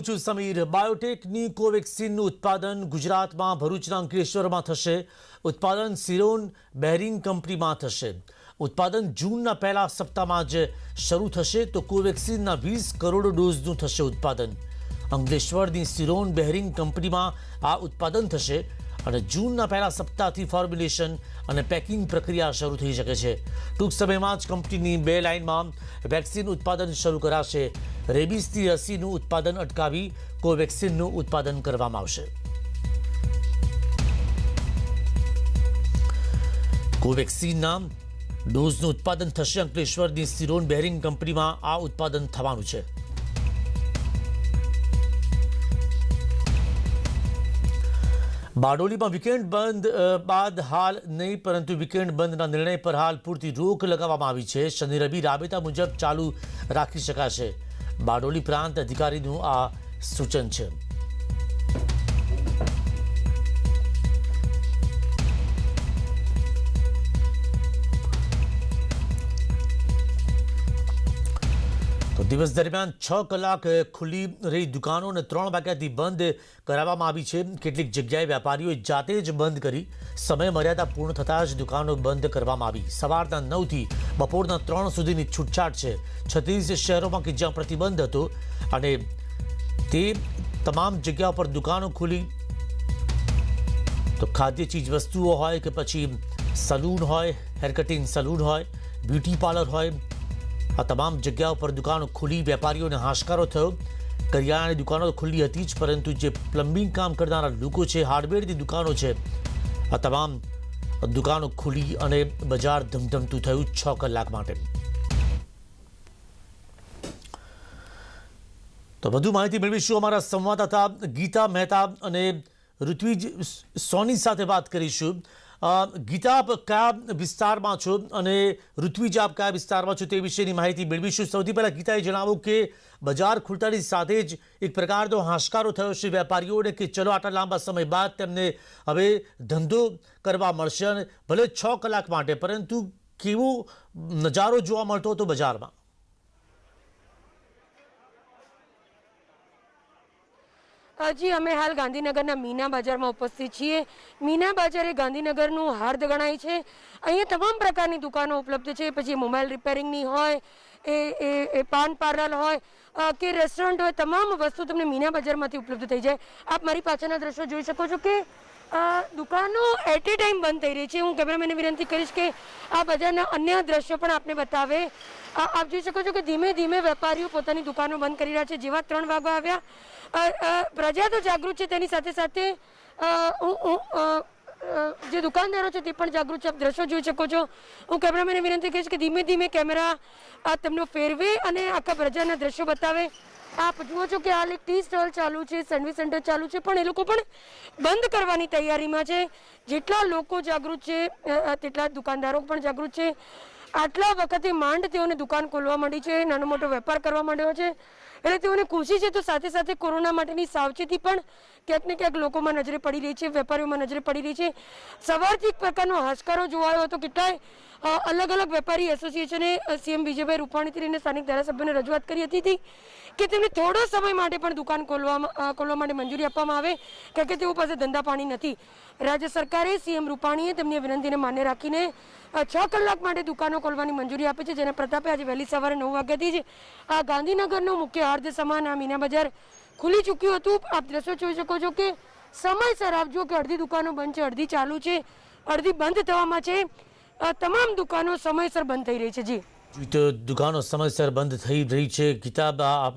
સમીર બાયોટેકની કોવેક્સિનનું ઉત્પાદન ગુજરાતમાં ભરૂચના અંકલેશ્વરમાં થશે। ઉત્પાદન સિરોન બેરિંગ કંપનીમાં થશે। ઉત્પાદન જૂનના પહેલા સપ્તાહમાં જ શરૂ થશે તો કોવેક્સિનના 20 કરોડ ડોઝનું થશે ઉત્પાદન। અંકલેશ્વરની સિરોન બેરિંગ કંપનીમાં આ ઉત્પાદન થશે અને જૂનના પહેલા સપ્તાહથી ફોર્મ્યુલેશન અને પેકિંગ પ્રક્રિયા શરૂ થઈ શકે છે। ટૂંક સમયમાં જ કંપનીની 2 લાઇનમાં વેક્સિન ઉત્પાદન શરૂ કરાશે। રેબીસની રસીનું ઉત્પાદન અટકાવી કોવેક્સિનનું ઉત્પાદન કરવામાં આવશે। કોવેક્સિનના ડોઝનું ઉત્પાદન થશે। અંકલેશ્વરની સિરોન બેરિંગ કંપનીમાં આ ઉત્પાદન થવાનું છે। બારડોલીમાં વીકેન્ડ બંધ બાદ હાલ નહીં પરંતુ વીકેન્ડ બંધના નિર્ણય પર હાલ પૂરતી રોક લગાવવામાં આવી છે। શનિ રવિ રાબેતા મુજબ ચાલુ રાખી શકાશે। બારડોલી પ્રાંત અધિકારીનું આ સૂચન છે। તો દિવસ દરમિયાન 6 કલાક ખુલ્લી રહી દુકાનો અને 3 વાગ્યાથી બંધ કરાવવામાં આવી છે। કેટલીક જગ્યાએ વેપારીઓએ જાતે જ બંધ કરી સમય મર્યાદા પૂર્ણ થતાં જ દુકાનો બંધ કરવામાં આવી। સવારના 9થી બપોરના 3 સુધીની છૂટછાટ છે। 36 શહેરોમાં કે જ્યાં પ્રતિબંધ હતો અને તે તમામ જગ્યાઓ પર દુકાનો ખુલી। તો ખાદ્ય ચીજ વસ્તુઓ હોય કે પછી સલૂન હોય, હેર કટિંગ સલૂન હોય, બ્યુટી પાર્લર હોય, આ તમામ જગ્યાઓ પર દુકાનો ખુલી। વેપારીઓને હાશકારો થયો। કરિયાણાની દુકાનો ખુલ્લી હતી જ પરંતુ જે પ્લમ્બિંગ કામ કરનારા લોકો છે, હાર્ડવેરની દુકાનો છે, આ તમામ દુકાનો ખુલી અને બજાર ધમધમતું થયું 6 કલાક માટે। તો વધુ માહિતી મેળવીશું અમારા સંવાદદાતા ગીતા મહેતા અને ઋત્વિજ સોની સાથે વાત કરીશું। ગીતા, આપ કયા વિસ્તારમાં છો અને ઋત્વિજ આપ કયા વિસ્તારમાં છો તે વિશેની માહિતી મેળવીશું। સૌથી પહેલાં ગીતાએ જણાવ્યું કે બજાર ખુલતાની સાથે જ એક પ્રકારનો હાશકારો થયો છે વેપારીઓને કે ચલો આટલા લાંબા સમય બાદ તેમને હવે ધંધો કરવા મળશે અને ભલે 6 કલાક માટે, પરંતુ કેવો નજારો જોવા મળતો હતો બજારમાં? जी अमे हाल गांधीनगरना मीना बजार में उपस्थित छीए। मीना बजार ए गांधीनगरनु हार्द गणाय छे। अहीं तमाम प्रकारनी दुकानों उपलब्ध छे। पछी मोबाइल रिपेरिंगनी होय, ए पान पार्लर होय के रेस्टोरंट होय, तमाम वस्तु तमने मीना बजारमांथी उपलब्ध थई जाय। आप मारी पाछळना दृश्यो जोई शको छो के दुकानों एट ए टाइम बंद थई रही है। हूँ कैमरामेने विनंती करीश के आ बजारना अन्य दृश्यो पण आपने बतावे। आप जोई शको छो के धीमे धीमे वेपारीओ पोतानी दुकानों बंद करी रह्या छे। जेवा 3 वागवा आव्या प्रजा तो जागृत है, तेनी साथे साथे जे दुकानदारों छे ते पण जागृत छे। आप दृश्यो जोई शको छो। हूँ कैमरामेने विनंती करीश के धीमे धीमे कैमरा तमने फेरवे अने आखा प्रजाना दृश्यो बतावे। आप जुओ छो कि हाल एक टी स्टॉल चालू है, सेंडविच सेंटर चालू है, पण ए लोको पण बंद करवानी तैयारीमां छे। जेटला लोको जागृत छे तेटला दुकानदारो पण जागृत छे। आटला वखते मांड तेओने दुकान खोलवा मांडी छे, नानो मोटो वेपार करवा मांड्यो छे। એટલે તેઓને ખુશી છે તો સાથે સાથે કોરોના માટેની સાવચેતી પણ ક્યાંક ને ક્યાંક લોકોમાં નજરે પડી રહી છે, વેપારીઓમાં નજરે પડી રહી છે। સવારથી એક પ્રકારનો હાશકારો જોવાયો હતો। કેટલાય अलग अलग वेपारी एसोसिएशने सीएम विजयभाई रूपाणी थी स्थानिक धारासभ्योने रजूआत करी हती कि तेमने थोड़ो समय माटे पण दुकान खोलवा माटे मंजूरी आपवामां आवे, कारण के तेओ पासे धंधा पाणी नथी। राज्य सरकारे सीएम रूपाणीए तेमनी विनंतीने मान्य राखीने 6 कलाक माटे दुकानो खोलवानी मंजूरी आपी छे। जेना प्रतापे आज वहेली सवारे 9 वाग्याथी ज आ गांधीनगरनो मुख्य अर्ध समान आ मीना बजार खुली चूक्युं हतुं। आप दृश्यो जोई शको छो के समयसर आप जो कि अर्धी दुकानो बंध छे, अर्धी चालू छे, अर्धी बंद थवामां छे। तमाम दुकानों समयसर बंद थई रही है। जी तो दुकानों समयसर बंद थई रही है। गीता, आप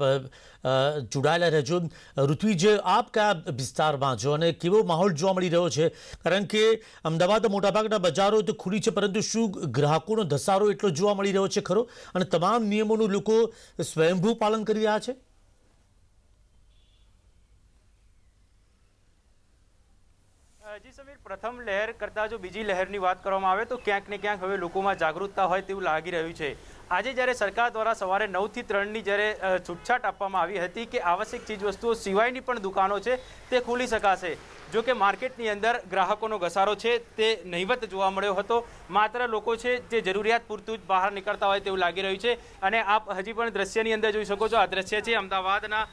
जोड़ायेला रहेजो। ऋत्विज, आप क्या विस्तारमां छो अने केवो माहोल जोवा मळी रह्यो छे? कारण के अमदावाद मोटाभागना बजारो तो खुली छे, परंतु शुं ग्राहकोनो धसारो एटलो जोवा मळी रह्यो छे खरो? अने तमाम नियमोनुं लोको स्वयंभू पालन करी रह्या छे? जी समीर, प्रथम लहर करता जो बीजी लहरनी बात करवामां आवे तो क्यांक ने क्यांक हवे लोकोमां जागरूकता होय तेवुं लागी रह्युं छे। आज ज्यारे सरकार द्वारा सवारे 9 થી 3 ની ज्यारे छूटछाट आपवामां आवी हती कि आवश्यक चीजवस्तुओ सिवायनी पण दुकानो छे ते खुली शकाशे। जो कि मार्केटनी अंदर ग्राहकोनो घसारो छे ते नहीवत जोवा मळ्यो हतो। मात्र लोको छे जे जरूरियात पूरતું જ બહાર નીકળતા હોય તેવું લાગી રહ્યું છે। અને આપ હજી પણ દ્રશ્યની અંદર જોઈ શકો છો। આ દ્રશ્ય છે અમદાવાદના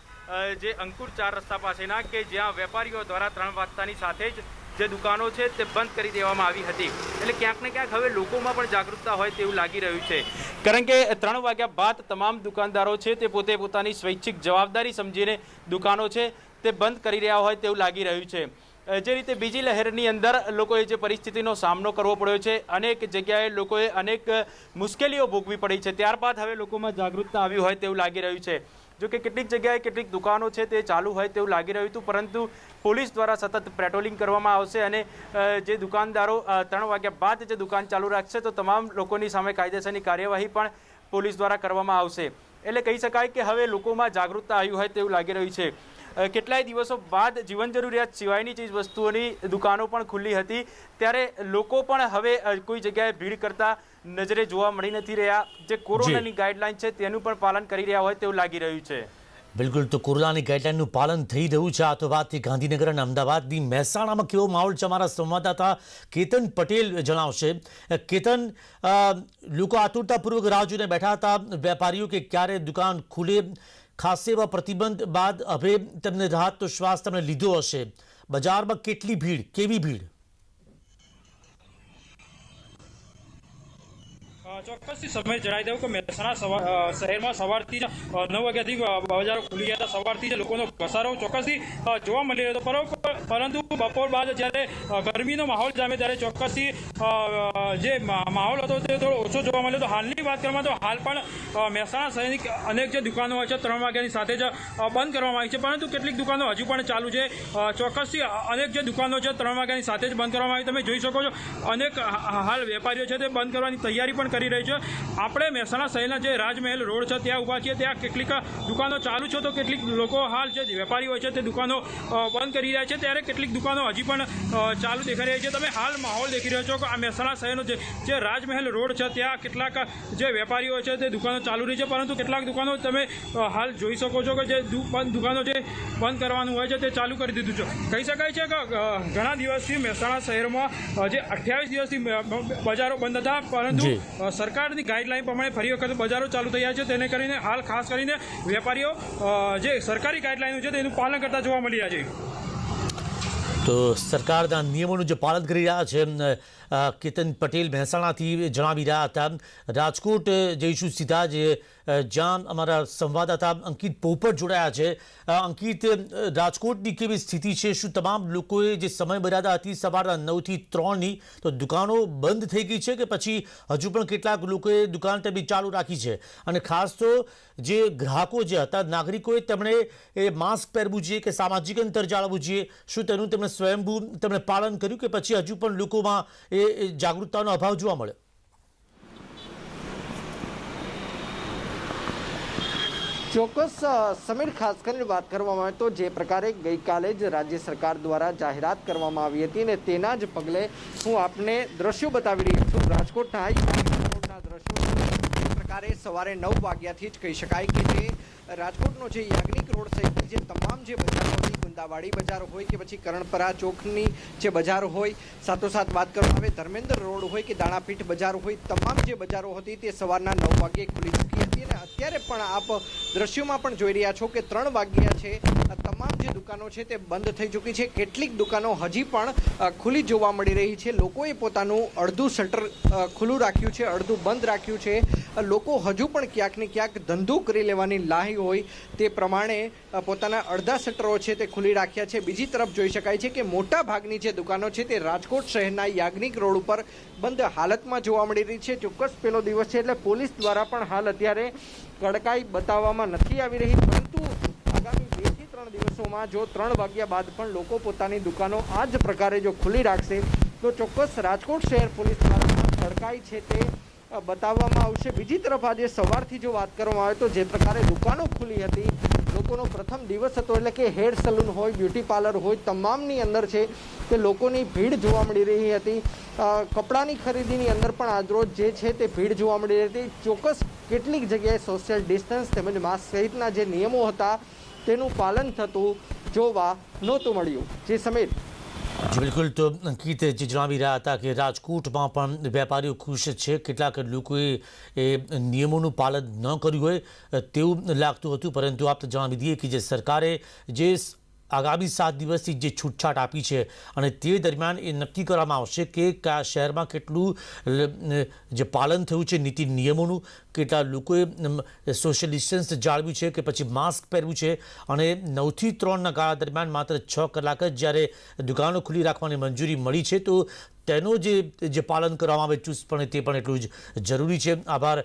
જે અંકુર 4 રસ્તા પાસેના કે જ્યાં વેપારીઓ દ્વારા 3 વાગતાની સાથે જ જે દુકાનો છે તે બંધ કરી દેવામાં આવી હતી. એટલે ક્યાંક ને ક્યાંક હવે લોકોમાં પણ જાગૃતતા હોય તેવું લાગી રહ્યું છે, કારણ કે 3 વાગ્યા બાદ તમામ દુકાનદારો છે તે પોતે પોતાની સ્વૈચ્છિક જવાબદારી સમજીને દુકાનો છે તે બંધ કરી રહ્યા હોય તેવું લાગી રહ્યું છે. જે રીતે બીજી લહેરની અંદર લોકોએ જે પરિસ્થિતિનો સામનો કરવો પડ્યો છે, અનેક જગ્યાએ લોકોએ અનેક મુશ્કેલીઓ ભોગવી પડી છે, ત્યારબાદ હવે લોકોમાં જાગૃતતા આવી હોય તેવું લાગી રહ્યું છે. જો કે કેટલીક જગ્યાએ કેટલીક દુકાનો છે તે ચાલુ હોય તેવું લાગી રહ્યું હતું, પરંતુ પોલીસ દ્વારા સતત પેટ્રોલિંગ કરવામાં આવશે અને જે દુકાનદારો 3 વાગ્યા બાદ જે દુકાન ચાલુ રાખશે તો તમામ લોકોની સામે કાયદેસરની કાર્યવાહી પણ પોલીસ દ્વારા કરવામાં આવશે. એટલે કહી શકાય કે હવે લોકોમાં જાગૃતતા આવી હોય તેવું લાગી રહ્યું છે. કેટલાય દિવસો બાદ જીવન જરૂરિયાત સિવાયની ચીજ વસ્તુઓની દુકાનો પણ ખુલ્લી હતી, ત્યારે લોકો પણ હવે કોઈ જગ્યાએ ભીડ કરતા નજરે જોવા મળી નથી રહ્યા. જે કોરોનાની ગાઈડલાઈન છે તેનું પણ પાલન કરી રહ્યા હોય તેવું લાગી રહ્યું છે. બિલકુલ, તો કોરોનાની ગાઈડલાઈનનું પાલન થઈ રહ્યું છે. આ તો વાતથી ગાંધીનગર અને અમદાવાદની. મહેસાણામાં કેવો માહોલ છે અમારા સંવાદદાતા કેતન પટેલ જણાવશે. કેતન, લોકો આતુરતાપૂર્વક રાહ જોઈને બેઠા હતા, વેપારીઓ કે ક્યારે દુકાન ખુલે. ખાસ એવા પ્રતિબંધ બાદ હવે તેમને રાહતનો શ્વાસ તમને લીધો હશે. બજારમાં કેટલી ભીડ, કેવી ભીડ? ચોક્કસથી સમય જણાવી દઉં કે મહેસાણા શહેરમાં સવારથી જ 9 વાગ્યાથી બજારો ખુલી ગયા હતા. સવારથી જ લોકોનો ઘસારો ચોક્કસથી જોવા મળી રહ્યો હતો, પરંતુ બપોર બાદ જ્યારે ગરમીનો માહોલ જામે ત્યારે ચોક્કસથી જે માહોલ હતો તે થોડો ઓછો જોવા મળ્યો હતો. હાલની વાત કરવામાં તો હાલ પણ મહેસાણા શહેરની અનેક જે દુકાનો હોય છે 3 વાગ્યાની સાથે જ બંધ કરવામાં આવી છે, પરંતુ કેટલીક દુકાનો હજુ પણ ચાલુ છે. ચોક્કસથી અનેક જે દુકાનો છે 3 વાગ્યાની સાથે જ બંધ કરવામાં આવી. તમે જોઈ શકો છો અનેક હાલ વેપારીઓ છે તે બંધ કરવાની તૈયારી પણ કરી રહી છે. આપણે મહેસાણા શહેરના જે રાજમહેલ રોડ છે ત્યાં ઊભા છીએ. ત્યાં કેટલીક દુકાનો ચાલુ છે તો કેટલીક લોકો હાલ જે વેપારીઓ હોય છે તે દુકાનો બંધ કરી રહ્યા છે, ત્યારે કેટલીક દુકાનો હજી પણ ચાલુ દેખાઈ રહી છે. તમે હાલ માહોલ દેખી રહ્યો છો કે આ મહેસાણા શહેરનો જે રાજમહેલ રોડ છે ત્યાં કેટલાક જે વેપારીઓ હોય છે તે દુકાનો ચાલુ રહી છે, પરંતુ કેટલાક દુકાનો તમે હાલ જોઈ શકો છો કે જે દુકાનો જે બંધ કરવાનું હોય છે તે ચાલુ કરી દીધું છે. કહી શકાય છે કે ઘણા દિવસથી મહેસાણા શહેરમાં જે 28 દિવસથી બજારો બંધ હતા, પરંતુ સરકારની ગાઈડલાઈન પ્રમાણે ફરી વખત બજારો ચાલુ થયા છે. તેને કરીને હાલ ખાસ કરીને વેપારીઓ જે સરકારી ગાઈડલાઈનો છે તેનું પાલન કરતા જોવા મળી રહ્યા છે. તો સરકારના નિયમોનું જે પાલન કરી રહ્યા છે કેતન પટેલ મહેસાણાથી જણાવી રહ્યા હતા. રાજકોટ જઈશું સીધા જ, જ્યાં અમારા સંવાદદાતા અંકિત પોપટ જોડાયા છે. અંકિત, રાજકોટની કેવી સ્થિતિ છે? શું તમામ લોકોએ જે સમય મર્યાદા હતી સવારના 9 થી 3ની તો દુકાનો બંધ થઈ ગઈ છે કે પછી હજુ પણ કેટલાક લોકોએ દુકાન તેમની ચાલુ રાખી છે? અને ખાસ તો જે ગ્રાહકો જે હતા, નાગરિકોએ તેમણે માસ્ક પહેરવું જોઈએ કે સામાજિક અંતર જાળવવું જોઈએ, શું તેનું તેમણે સ્વયંભૂ તેમણે પાલન કર્યું કે પછી હજુ પણ લોકોમાં એ જાગૃતતાનો અભાવ જોવા મળે? ચોક્કસ સમીર, ખાસ કરીને વાત કરવામાં આવે તો જે પ્રકારે ગઈકાલે જ રાજ્ય સરકાર દ્વારા જાહેરાત કરવામાં આવી હતી ને તેના જ પગલે હું આપને દ્રશ્યો બતાવી રહ્યો છું. રાજકોટના રોડના દ્રશ્યો જે પ્રકારે સવારે 9 વાગ્યાથી જ કહી શકાય કે જે રાજકોટનો જે યાજ્ઞિક રોડ સહિત જે તમામ જે બજારો હોય, ગુંદાવાડી બજાર હોય કે પછી કરણપરા ચોકની જે બજાર હોય, સાથોસાથ વાત કરવામાં આવે ધર્મેન્દ્ર રોડ હોય કે દાણાપીઠ બજાર હોય, તમામ જે બજારો હતી તે સવારના 9 વાગ્યે ખુલી ચૂકી હતી. અને અત્યારે પણ આપ દ્રશ્યોમાં પણ જોઈ રહ્યા છો કે 3 વાગ્યા છે, તમામ જે દુકાનો છે તે બંધ થઈ ચૂકી છે. કેટલીક દુકાનો હજી પણ ખુલ્લી જોવા મળી રહી છે. લોકોએ પોતાનું અડધું શટર ખુલ્લું રાખ્યું છે, અડધું બંધ રાખ્યું છે. લોકો હજુ પણ ક્યાંક ને ક્યાંક ધંધો કરી લેવાની લાહી હોય તે પ્રમાણે પોતાના અડધા શટરો છે તે ખુલ્લી રાખ્યા છે. બીજી તરફ જોઈ શકાય છે કે મોટા ભાગની જે દુકાનો છે તે રાજકોટ શહેરના યાજ્ઞિક રોડ ઉપર બંધ હાલતમાં જોવા મળી રહી છે. ચોક્કસ પહેલો દિવસ છે એટલે પોલીસ દ્વારા પણ હાલ અત્યારે કડકાઈ બતાવવામાં નથી આવી રહી, પરંતુ આગામી 2 થી 3 દિવસોમાં જો 3 વાગ્યા બાદ પણ લોકો પોતાની દુકાનો આ જ પ્રકારે જો ખુલ્લી રાખશે તો ચોક્કસ રાજકોટ શહેર પોલીસ દ્વારા કડકાઈ છે તે બતાવવામાં આવશે. બીજી તરફ આજે સવારથી જો વાત કરવામાં આવે તો જે પ્રકારે દુકાનો ખુલી હતી, લોકોનો પ્રથમ દિવસ હતો એટલે કે હેર સલૂન હોય, બ્યુટી પાર્લર હોય, તમામની અંદર છે તે લોકોની ભીડ જોવા મળી રહી હતી. કપડાની ખરીદીની અંદર પણ આજરોજ જે છે તે ભીડ જોવા મળી રહી હતી. ચોક્કસ કેટલીક જગ્યાએ સોશિયલ ડિસ્ટન્સ તેમજ માસ્ક સહિતના જે નિયમો હતા તેનું પાલન થતું જોવા નહોતું મળ્યું. જે સમીર. જી બિલકુલ, તો અંકિત જે જણાવી રહ્યા હતા કે રાજકોટમાં પણ વેપારીઓ ખુશ છે. કેટલાક લોકોએ એ નિયમોનું પાલન ન કર્યું હોય તેવું લાગતું હતું, પરંતુ આપ જણાવી દઈએ કે જે સરકારે જે આગામી 7 દિવસથી જે છૂટછાટ આપી છે અને તે દરમિયાન એ નક્કી કરવામાં આવશે કે કયા શહેરમાં કેટલું જે પાલન થયું છે નીતિ નિયમોનું, કેટલા લોકોએ સોશિયલ ડિસ્ટન્સ જાળવ્યું છે કે પછી માસ્ક પહેરવું છે. અને 9 થી 3ના ગાળા દરમિયાન માત્ર 6 કલાક જ જ્યારે દુકાનો ખુલ્લી રાખવાની મંજૂરી મળી છે, તો તેનો જે પાલન કરવામાં આવે ચુસ્તપણે તે પણ એટલું જ જરૂરી છે. આભાર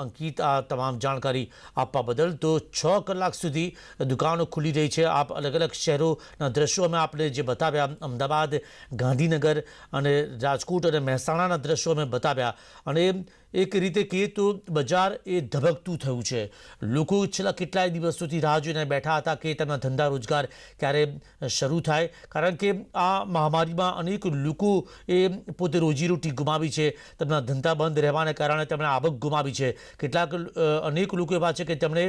અંકિત આ તમામ જાણકારી આપવા બદલ. તો 6 કલાક સુધી દુકાનો ખુલ્લી રહી છે. આપ અલગ અલગ શહેરોના દ્રશ્યો અમે આપણે જે બતાવ્યા, અમદાવાદ, ગાંધીનગર અને રાજકોટ અને મહેસાણાના દ્રશ્યો અમે બતાવ્યા, અને એક રીતે કહીએ તો બજાર એ ધબકતું થયું છે. લોકો છેલ્લા કેટલાય દિવસોથી રાહ જોઈને બેઠા હતા કે તેમના ધંધા રોજગાર ક્યારે શરૂ થાય, કારણ કે આ મહામારીમાં અનેક લોકો એ પોતે રોજીરોટી ગુમાવી છે. તેમના ધંધા બંધ રહેવાને કારણે તેમણે આવક ગુમાવી છે. અનેક લોકો એવા છે કે તેમણે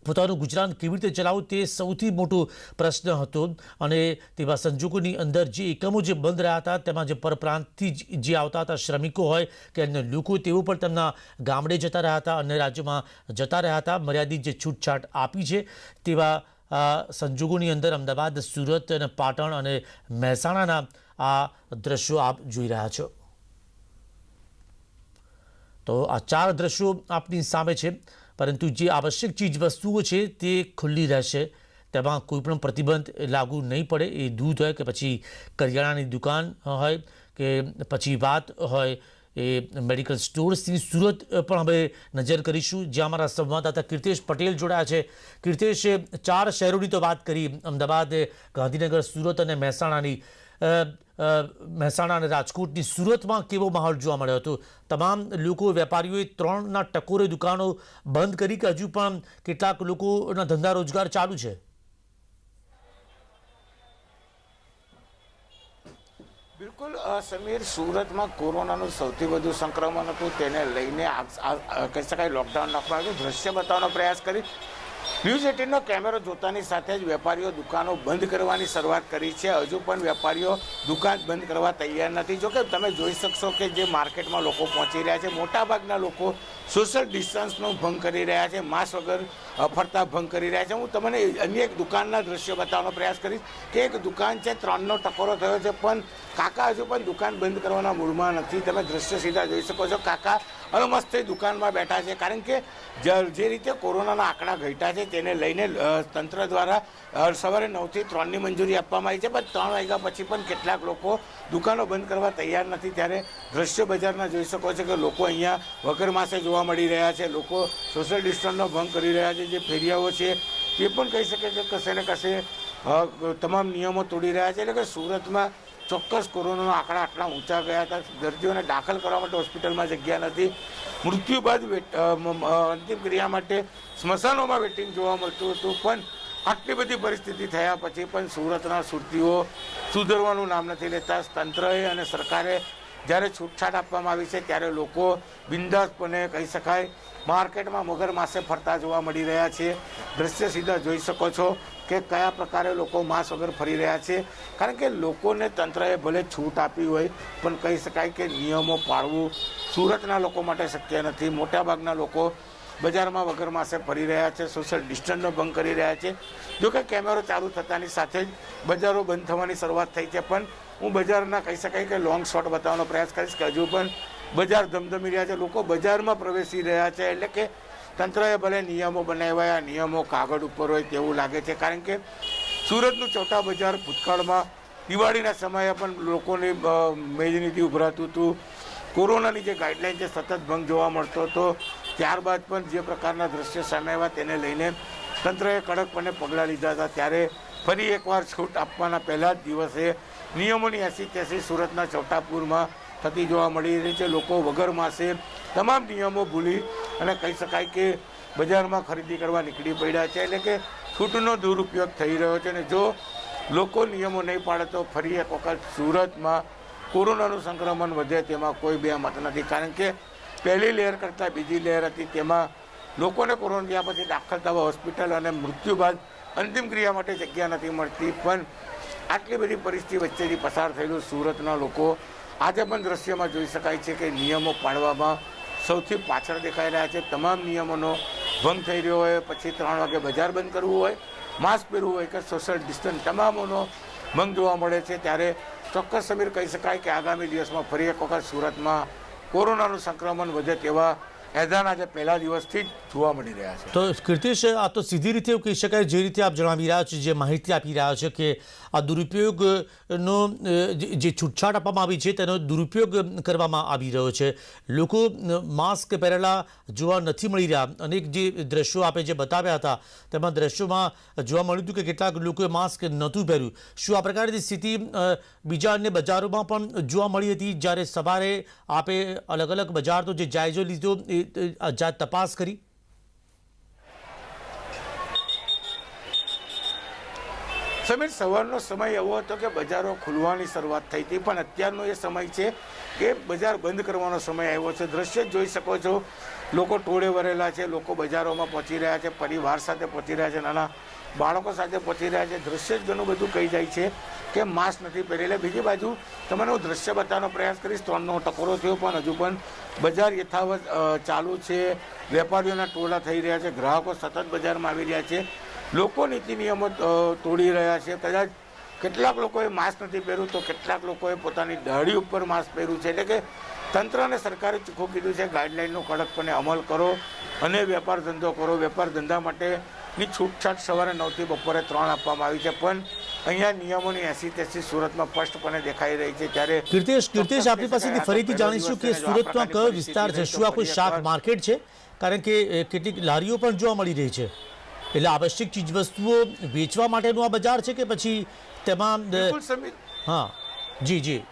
પોતાનું ગુજરાન કેવી રીતે ચલાવવું તે સૌથી મોટો પ્રશ્ન હતો. અને તેવા સંજોગોની અંદર જે એકમો જે બંધ રહ્યા હતા તેમાં જે પરપ્રાંતથી જે આવતા હતા શ્રમિકો હોય કે અન્ય લોકો, તેઓ પણ તેમના ગામડે જતા રહ્યા હતા, અન્ય રાજ્યોમાં જતા રહ્યા હતા. મર્યાદિત જે છૂટછાટ આપી છે તેવા સંજોગોની અંદર અમદાવાદ, સુરત અને પાટણ અને મહેસાણાના આ દ્રશ્યો આપ જોઈ રહ્યા છો. તો આ 4 દ્રશ્યો આપની સામે છે, પરંતુ જે આવશ્યક ચીજ વસ્તુઓ છે તે ખુલ્લી રહેશે. તેમાં કોઈ પણ પ્રતિબંધ લાગુ નહીં પડે. એ દૂધ હોય કે પછી કરિયાણાની દુકાન હોય કે પછી વાત હોય એ મેડિકલ સ્ટોર્સની. સુરત પણ હવે નજર કરીશું, જ્યાં અમારા સંવાદદાતા કીર્તેશ પટેલ જોડાયા છે. કીર્તેશે 4 શહેરોની તો વાત કરી, અમદાવાદ, ગાંધીનગર, સુરત અને મહેસાણાની. મહેસાણા અને રાજકોટની. સુરતમાં કેવો માહોલ જોવા મળ્યો હતો? તમામ લોકો, વેપારીઓએ 3ના ટકોરે દુકાનો બંધ કરી કે હજુ પણ કેટલાક લોકોના ધંધા રોજગાર ચાલુ છે? બિલકુલ સમીર, સુરતમાં કોરોનાનું સૌથી વધુ સંક્રમણ હતું, તેને લઈને કહી શકાય લોકડાઉન નાખવામાં આવ્યું. દ્રશ્ય બતાવવાનો પ્રયાસ કરી ન્યૂઝ 18નો કેમેરો જોતાની સાથે જ વેપારીઓ દુકાનો બંધ કરવાની શરૂઆત કરી છે. હજુ પણ વેપારીઓ દુકાન બંધ કરવા તૈયાર નથી. જોકે તમે જોઈ શકશો કે જે માર્કેટમાં લોકો પહોંચી રહ્યા છે, મોટાભાગના લોકો સોશિયલ ડિસ્ટન્સનો ભંગ કરી રહ્યા છે, માસ્ક વગર ફરતા ભંગ કરી રહ્યા છે. હું તમને અન્ય એક દુકાનના દ્રશ્યો બતાવવાનો પ્રયાસ કરીશ કે એક દુકાન છે, 3નો ટકોરો થયો છે, પણ કાકા હજુ પણ દુકાન બંધ કરવાના મૂડમાં નથી. તમે દ્રશ્ય સીધા જોઈ શકો છો. કાકા અલમસ્ત થઈ દુકાનમાં બેઠા છે, કારણ કે જે રીતે કોરોનાના આંકડા ઘટ્યા છે તેને લઈને તંત્ર દ્વારા સવારે 9 થી 3ની મંજૂરી આપવામાં આવી છે, પણ 3 વાગ્યા પછી પણ કેટલાક લોકો દુકાનો બંધ કરવા તૈયાર નથી. ત્યારે દ્રશ્ય બજારના જોઈ શકો છો કે લોકો અહીંયા વગર માસે જોવા મળી રહ્યા છે. લોકો સોશિયલ ડિસ્ટન્સનો ભંગ કરી રહ્યા છે. જે ફેરિયાઓ છે તે પણ કહી શકે કે કશે ને કશે તમામ નિયમો તોડી રહ્યા છે. એટલે કે સુરતમાં ચોક્કસ કોરોનાના આંકડા આટલા ઊંચા ગયા હતા. દર્દીઓને દાખલ કરવા માટે હોસ્પિટલમાં જગ્યા નથી. મૃત્યુ બાદ અંતિમ ક્રિયા માટે સ્મશાનોમાં વેટિંગ જોવા મળતું હતું. પણ આટલી બધી પરિસ્થિતિ થયા પછી પણ સુરતના સુરતીઓ સુધરવાનું નામ નથી લેતા. તંત્રએ અને સરકારે જ્યારે છૂટછાટ આપવામાં આવી છે ત્યારે લોકો બિંદાસપણે કહી શકાય માર્કેટમાં મગર માસે ફરતા જોવા મળી રહ્યા છે. દ્રશ્ય સીધા જોઈ શકો છો કે કયા પ્રકારે લોકો માસ્ક વગર ફરી રહ્યા છે, કારણ કે લોકોને તંત્રએ ભલે છૂટ આપી હોય પણ કહી શકાય કે નિયમો પાળવું સુરતના લોકો માટે શક્ય નથી. મોટાભાગના લોકો બજારમાં વગર માસે ફરી રહ્યા છે, સોશિયલ ડિસ્ટન્સનો ભંગ કરી રહ્યા છે. જોકે કેમેરો ચાલુ થતાની સાથે જ બજારો બંધ થવાની શરૂઆત થઈ છે, પણ હું બજારના કહી શકાય કે લોંગ શોટ બતાવવાનો પ્રયાસ કરીશ કે હજુ પણ બજાર ધમધમી રહ્યા છે. લોકો બજારમાં પ્રવેશી રહ્યા છે. એટલે કે તંત્રએ ભલે નિયમો બનાવ્યા, નિયમો કાગળ ઉપર હોય તેવું લાગે છે, કારણ કે સુરતનું ચોટા બજાર ભૂતકાળમાં દિવાળીના સમયે પણ લોકોની મેજનીથી ઉભરાતું હતું. કોરોનાની જે ગાઈડલાઈન છે સતત ભંગ જોવા મળતો હતો. ત્યારબાદ પણ જે પ્રકારના દ્રશ્ય સામે આવ્યા તેને લઈને તંત્રએ કડકપણે પગલાં લીધા હતા. ત્યારે ફરી એકવાર છૂટ આપવાના પહેલા જ દિવસે નિયમોની 80-83 સુરતના ચોટાપુરમાં થતી જોવા મળી રહી છે. લોકો વગર માસે તમામ નિયમો ભૂલી અને કહી શકાય કે બજારમાં ખરીદી કરવા નીકળી પડ્યા છે. એટલે કે છૂટનો દુરુપયોગ થઈ રહ્યો છે. અને જો લોકો નિયમો નહીં પાડે તો ફરી એક વખત સુરતમાં કોરોનાનું સંક્રમણ વધે તેમાં કોઈ બે મત નથી, કારણ કે પહેલી લહેર કરતાં બીજી લહેર હતી તેમાં લોકોને કોરોના થયા પછી દાખલ થવા હોસ્પિટલ અને મૃત્યુ બાદ અંતિમ ક્રિયા માટે જગ્યા નથી મળતી. પણ આટલી બધી પરિસ્થિતિ વચ્ચેથી પસાર થયેલું સુરતના લોકો આજે પણ દ્રશ્યમાં જોઈ શકાય છે કે નિયમો પાળવામાં સૌથી પાછળ દેખાઈ રહ્યા છે. તમામ નિયમોનો ભંગ થઈ રહ્યો હોય, પછી 3 વાગે બજાર બંધ કરવું હોય, માસ્ક પહેરવું હોય કે સોશિયલ ડિસ્ટન્સ, તમામોનો ભંગ જોવા મળે છે. ત્યારે ચોક્કસ સમીર કહી શકાય કે આગામી દિવસમાં ફરી એક વખત સુરતમાં કોરોનાનું સંક્રમણ વધે તેવા એધાન આજે પહેલા દિવસથી જ જોવા મળી રહ્યા છે. તો કીર્તિશ, આ તો સીધી રીતે એવું કહી શકાય, જે રીતે આપ જણાવી રહ્યા છો, જે માહિતી આપી રહ્યા છો કે આ દુરુપયોગનો જે છૂટછાટ આપવામાં આવી છે તેનો દુરુપયોગ કરવામાં આવી રહ્યો છે. લોકો માસ્ક પહેરેલા જોવા નથી મળી રહ્યા. અનેક જે દ્રશ્યો આપે જે બતાવ્યા હતા તેમાં દ્રશ્યોમાં જોવા મળ્યું હતું કે કેટલાક લોકોએ માસ્ક નહોતું પહેર્યું. શું આ પ્રકારની સ્થિતિ બીજા અન્ય બજારોમાં પણ જોવા મળી હતી? જ્યારે સવારે આપે અલગ અલગ બજારનો જે જાયજો લીધો, તપાસ કરી? સમીર, સવારનો સમય એવો હતો કે બજારો ખુલવાની શરૂઆત થઈ હતી, પણ અત્યારનો એ સમય છે કે બજાર બંધ કરવાનો સમય આવ્યો છે. દ્રશ્ય જોઈ શકો છો, લોકો ટોળે વરેલા છે, લોકો બજારોમાં પહોંચી રહ્યા છે, પરિવાર સાથે પહોંચી રહ્યા છે, નાના બાળકો સાથે પહોંચી રહ્યા છે. દ્રશ્ય જ ઘણું બધું કહી જાય છે કે માસ્ક નથી પહેરેલા. બીજી બાજુ તમને હું દ્રશ્ય બતાવવાનો પ્રયાસ કરીશ. 3નો ટકોરો થયો પણ હજુ પણ બજાર યથાવત ચાલુ છે. વેપારીઓના ટોળા થઈ રહ્યા છે, ગ્રાહકો સતત બજારમાં આવી રહ્યા છે, લોકો નીતિ નિયમો તોડી રહ્યા છે. કદાચ કેટલાક લોકોએ માસ્ક નથી પહેર્યું તો કેટલાક લોકોએ પોતાની દાઢી ઉપર માસ્ક પહેર્યું છે. એટલે કે તંત્ર અને સરકારે ચોખ્ખું કીધું છે ગાઈડલાઇનનો કડકપણે અમલ કરો અને વેપાર ધંધો કરો. વેપાર ધંધા માટેની છૂટછાટ સવારે 9 થી બપોરે 3 આપવામાં આવી છે, પણ અહીંયા નિયમોની 80-83 સુરતમાં સ્પષ્ટપણે દેખાઈ રહી છે. ત્યારે કીર્તિશ, આપણી પાસેથી ફરીથી જાણીશું કે સુરતમાં કયો વિસ્તાર છે? શું આ કોઈ શાક માર્કેટ છે? કારણ કે કેટલીક લારીઓ પણ જોવા મળી રહી છે. એટલે આવશ્યક ચીજ વસ્તુઓ વેચવા માટેનું આ બજાર છે કે પછી તેમાં? હા, જી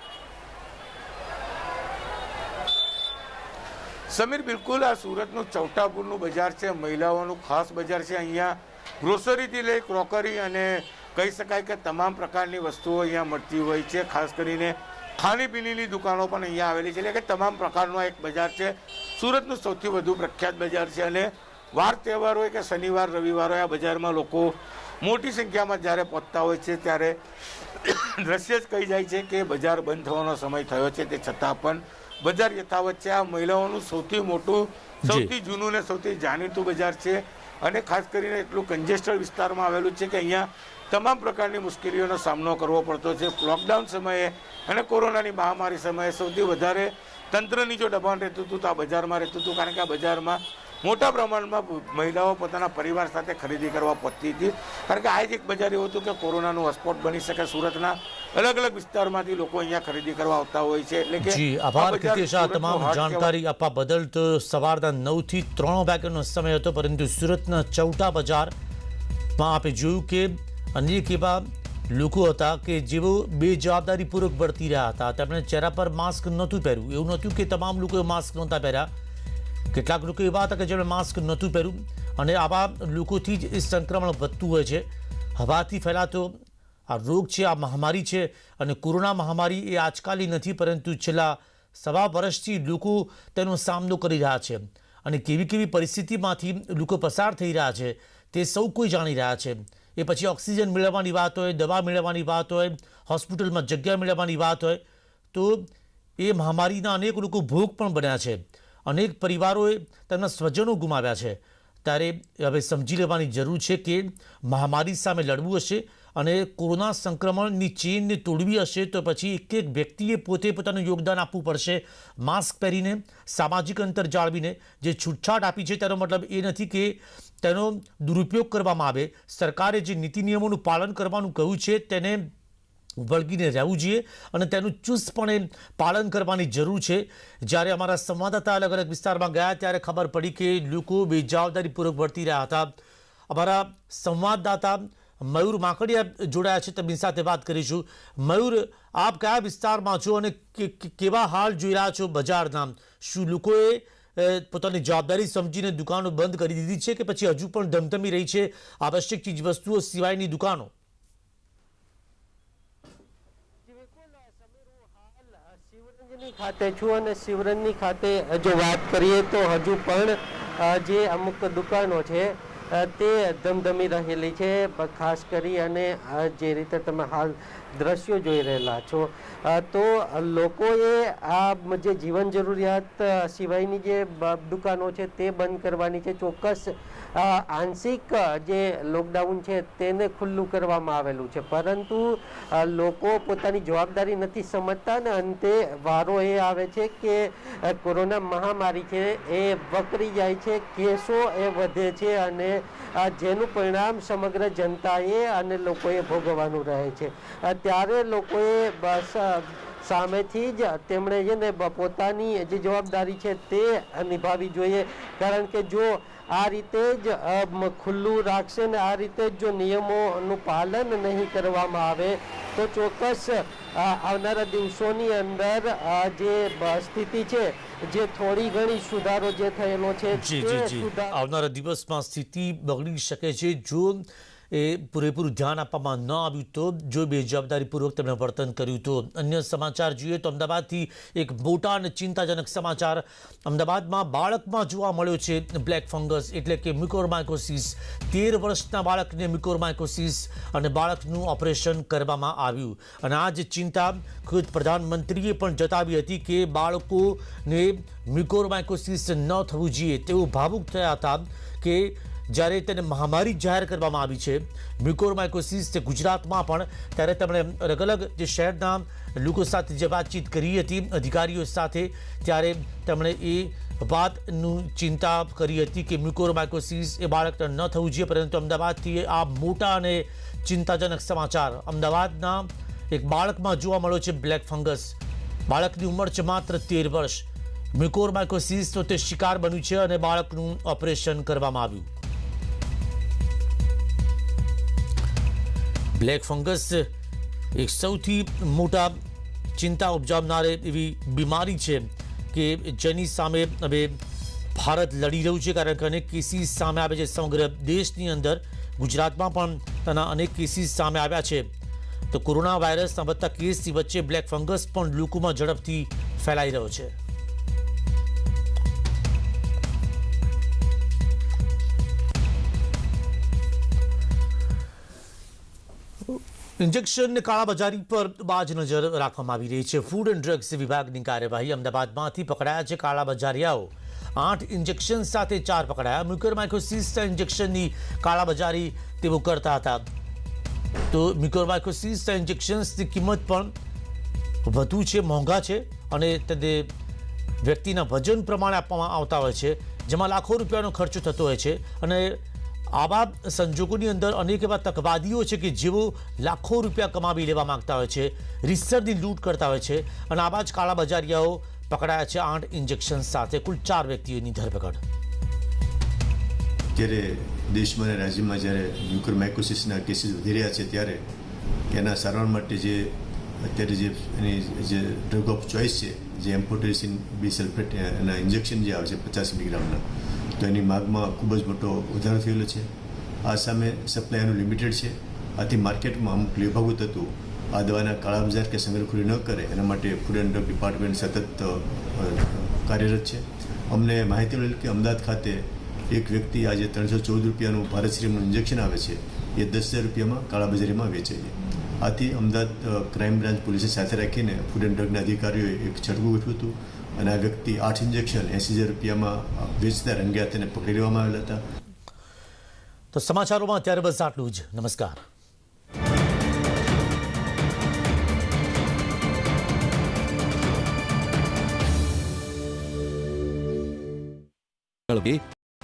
સમીર, બિલકુલ આ સુરતનું ચૌટાપુરનું બજાર છે, મહિલાઓનું ખાસ બજાર છે. અહીંયા ગ્રોસરીથી લઈ ક્રોકરી અને કહી શકાય કે તમામ પ્રકારની વસ્તુઓ અહીંયા મળતી હોય છે. ખાસ કરીને ખાણીપીણીની દુકાનો પણ અહીંયા આવેલી છે. એટલે કે તમામ પ્રકારનો એક બજાર છે. સુરતનું સૌથી વધુ પ્રખ્યાત બજાર છે અને વાર તહેવાર હોય કે શનિવાર રવિવાર હોય, આ બજારમાં લોકો મોટી સંખ્યામાં જ્યારે પહોંચતા હોય છે ત્યારે દ્રશ્ય જ કહી જાય છે કે બજાર બંધ થવાનો સમય થયો છે, તે છતાં પણ બજાર યથાવત છે. આ મહિલાઓનું સૌથી મોટું, સૌથી જૂનું ને સૌથી જાણીતું બજાર છે અને ખાસ કરીને એટલું કન્જેસ્ટેડ વિસ્તારમાં આવેલું છે કે અહીંયા તમામ પ્રકારની મુશ્કેલીઓનો સામનો કરવો પડતો છે. લોકડાઉન સમયે અને કોરોનાની મહામારી સમયે સૌથી વધારે તંત્રની જો દબાણ રહેતું હતું તો આ બજારમાં રહેતું હતું, કારણ કે આ બજારમાં મોટા પ્રમાણમાં મહિલાઓ પોતાના પરિવાર સાથે ખરીદી કરવા પહોંચતી હતી. કારણ કે આ જ એક બજાર એવું હતું કે કોરોનાનું હોટસ્પોટ બની શકે. સુરતના અલગ અલગ વિસ્તારમાંથી લોકો અહીંયા ખરીદી કરવા આવતા હોય છે. એટલે કે આભાર કીર્તિશ, આ તમામ જાણકારી આપવા બદલ. તો સવારના 9 થી 3 વાગ્યાનો સમય હતો, પરંતુ સુરતના ચૌટા બજારમાં આપે જોયું કે અનેક એવા લોકો હતા કે જેઓ બેજવાબદારીપૂર્વક વર્તી રહ્યા હતા. તેમણે ચહેરા પર માસ્ક નહોતું પહેર્યું. એવું નહોતું કે તમામ લોકોએ માસ્ક નહોતા પહેર્યા. કેટલાક લોકો એવા હતા કે જેમણે માસ્ક નહોતું પહેર્યું અને આવા લોકોથી જ એ સંક્રમણ વધતું હોય છે. હવાથી ફેલાતો આ રોગ છે, આ મહામારી છે અને કોરોના મહામારી એ આજકાલની નથી, પરંતુ છેલ્લા 1.25 વર્ષથી લોકો તેનો સામનો કરી રહ્યા છે અને કેવી કેવી પરિસ્થિતિમાંથી લોકો પસાર થઈ રહ્યા છે તે સૌ કોઈ જાણી રહ્યા છે. એ પછી ઓક્સિજન મેળવવાની વાત હોય, દવા મેળવવાની વાત હોય, હોસ્પિટલમાં જગ્યા મેળવવાની વાત હોય, તો એ મહામારીના અનેક લોકો ભોગ પણ બન્યા છે. અનેક પરિવારોએ તેમના સ્વજનો ગુમાવ્યા છે. ત્યારે હવે સમજી લેવાની જરૂર છે કે મહામારી સામે લડવું હશે અને કોરોના સંક્રમણની ચેનને તોડવી હશે તો પછી એક એક વ્યક્તિએ પોતે પોતાનું યોગદાન આપવું પડશે. માસ્ક પહેરીને, સામાજિક અંતર જાળવીને. જે છૂટછાટ આપી છે તેનો મતલબ એ નથી કે તેનો દુરુપયોગ કરવામાં આવે. સરકારે જે નીતિ નિયમોનું પાલન કરવાનું કહ્યું છે તેને વળગીને રહેવું જોઈએ અને તેનું ચુસ્તપણે પાલન કરવાની જરૂર છે. જ્યારે અમારા સંવાદદાતા અલગ અલગ વિસ્તારમાં ગયા ત્યારે ખબર પડી કે લોકો બેજવાબદારીપૂર્વક વર્તી રહ્યા હતા. અમારા સંવાદદાતા મયુર માકડિયા જોડાયા છે, તેમની સાથે વાત કરીશું. મયુર, આપ કયા વિસ્તારમાં છો અને કેવા હાલ જોઈ રહ્યા છો બજારના? શું લોકોએ પોતાની જવાબદારી સમજીને દુકાનો બંધ કરી દીધી છે કે પછી હજુ પણ ધમધમી રહી છે આવશ્યક ચીજ વસ્તુઓ સિવાયની દુકાનો? ખાતે છું અને શિવરંજની ખાતે જો વાત કરીએ તો હજુ પણ જે અમુક દુકાનો છે તે ધમધમી રહેલી છે. ખાસ કરી અને જે રીતે તમે હાલ દ્રશ્યો જોઈ રહેલા છો તો લોકોએ આ જે જીવન જરૂરિયાત સિવાયની જે દુકાનો છે તે બંધ કરવાની છે. ચોક્કસ આંશિક જે લોકડાઉન છે તેને ખુલ્લું કરવામાં આવેલું છે, પરંતુ લોકો પોતાની જવાબદારી નથી સમજતા અને અંતે વારો એ આવે છે કે કોરોના મહામારી છે એ વકરી જાય છે, કેસો એ વધે છે અને જેનું પરિણામ સમગ્ર જનતાએ અને લોકોએ ભોગવવાનું રહે છે. ત્યારે લોકોએ બસ સામેથી જ તેમણે છે ને પોતાની જે જવાબદારી છે તે નિભાવવી જોઈએ, કારણ કે જો આ રીતે જ ખુલ્લું રાખશે ને આ રીતે જ જો નિયમોનું પાલન નહીં કરવામાં આવે તો ચોક્કસ આવનારા દિવસોની અંદર જે સ્થિતિ છે જે થોડી ઘણી સુધારો જે થયેલો છે જી આવનારા દિવસમાં સ્થિતિ બગડી શકે છે જો એ પૂરેપૂરું ધ્યાન આપવામાં ન આવ્યું તો, જો બેજવાબદારીપૂર્વક તેમણે વર્તન કર્યું તો. અન્ય સમાચાર જોઈએ તો અમદાવાદથી એક મોટા અને ચિંતાજનક સમાચાર. અમદાવાદમાં બાળકમાં જોવા મળ્યો છે બ્લેક ફંગસ એટલે કે મ્યુકોરમાઇકોસિસ. 13 વર્ષના બાળકને મ્યુકોરમાઇકોસિસ અને બાળકનું ઓપરેશન કરવામાં આવ્યું. અને આ જ ચિંતા ખુદ પ્રધાનમંત્રીએ પણ જતાવી હતી કે બાળકોને મ્યુકોરમાઇકોસિસ ન થવું જોઈએ. તેઓ ભાવુક થયા હતા કે જ્યારે તેને મહામારી જાહેર કરવામાં આવી છે મ્યુકોરમાઇકોસિસ તે ગુજરાતમાં પણ, ત્યારે તેમણે અલગ અલગ જે શહેરના લોકો સાથે જે વાતચીત કરી હતી અધિકારીઓ સાથે, ત્યારે તેમણે એ વાતનું ચિંતા કરી હતી કે મ્યુકોરમાઇકોસિસ એ બાળકને ન થવું જોઈએ. પરંતુ અમદાવાદથી આ મોટા અને ચિંતાજનક સમાચાર. અમદાવાદના એક બાળકમાં જોવા મળ્યો છે બ્લેક ફંગસ. બાળકની ઉંમર છે માત્ર 13 વર્ષ. મ્યુકોરમાઇકોસિસનો તે શિકાર બન્યું છે અને બાળકનું ઓપરેશન કરવામાં આવ્યું. બ્લેક ફંગસ એક સૌથી મોટા ચિંતા ઉપજાવનાર એવી બીમારી છે કે જેની સામે હવે ભારત લડી રહ્યું છે, કારણ કે અનેક કેસીસ સામે આવે છે સમગ્ર દેશની અંદર. ગુજરાતમાં પણ તેના અનેક કેસીસ સામે આવ્યા છે. તો કોરોના વાયરસના વધતા કેસની વચ્ચે બ્લેક ફંગસ પણ લોકોમાં ઝડપથી ફેલાઈ રહ્યો છે. ઇન્જેક્શન કાળાબજારી પર બાજ નજર રાખવામાં આવી રહી છે. ફૂડ એન્ડ ડ્રગ્સ વિભાગની કાર્યવાહી. અમદાવાદમાંથી પકડાયા છે કાળાબજારિયાઓ. 8 ઇન્જેક્શન સાથે 4 પકડાયા. મ્યુકોરમાઇકોસિસના ઇન્જેક્શનની કાળાબજારી તેઓ કરતા હતા. તો મ્યુકોરમાઇકોસિસના ઇન્જેક્શન્સની કિંમત પણ વધુ છે, મોંઘા છે અને તે વ્યક્તિના વજન પ્રમાણે આપવામાં આવતા હોય છે, જેમાં લાખો રૂપિયાનો ખર્ચો થતો હોય છે. અને આવા સંજોગોની અંદર અનેક એવા તકવાદીઓ છે કે જેઓ લાખો રૂપિયા કમાવી લેવા માંગતા હોય છે, રીતસરની લૂંટ કરતા હોય છે. અને આવા જ કાળાબજારિયાઓ પકડાયા છે 8 ઇન્જેક્શન સાથે. કુલ 4 વ્યક્તિઓની ધરપકડ. જ્યારે દેશમાં અને રાજ્યમાં જ્યારે મ્યુકોરમાઇકોસિસના કેસીસ વધી રહ્યા છે ત્યારે એના સારવાર માટે જે અત્યારે એની જે ડ્રગ ઓફ ચોઇસ છે, જે એમ્ફોટેરિસિન બી સલ્ફેટ એના ઇન્જેક્શન જે આવે છે 50 મિલીગ્રામના, તો એની માગમાં ખૂબ જ મોટો વધારો થયેલો છે. આ સામે સપ્લાય એનું લિમિટેડ છે. આથી માર્કેટમાં અમુક લેભાગુ તત્વો આ દવાના કાળાબજાર કે સંગ્રહખોરી ન કરે એના માટે ફૂડ એન્ડ ડ્રગ ડિપાર્ટમેન્ટ સતત કાર્યરત છે. અમને માહિતી મળી કે અમદાવાદ ખાતે એક વ્યક્તિ આજે 314 રૂપિયાનું ભારત શ્રીમનું ઇન્જેક્શન આવે છે એ 10,000 રૂપિયામાં કાળાબજારીમાં વેચે છે. આથી અમદાવાદ ક્રાઇમ બ્રાન્ચ પોલીસે સાથે રાખીને ફૂડ એન્ડ ડ્રગના અધિકારીઓએ એક છટકું ગોઠવ્યું હતું અને આ વ્યક્તિ 8 ઇન્જેક્શન 80,000 રૂપિયામાં વેચતા રંગે હાથે પકડી લેવામાં આવેલા હતા. તો સમાચારોમાં અત્યારે બસ આટલું જ. નમસ્કાર.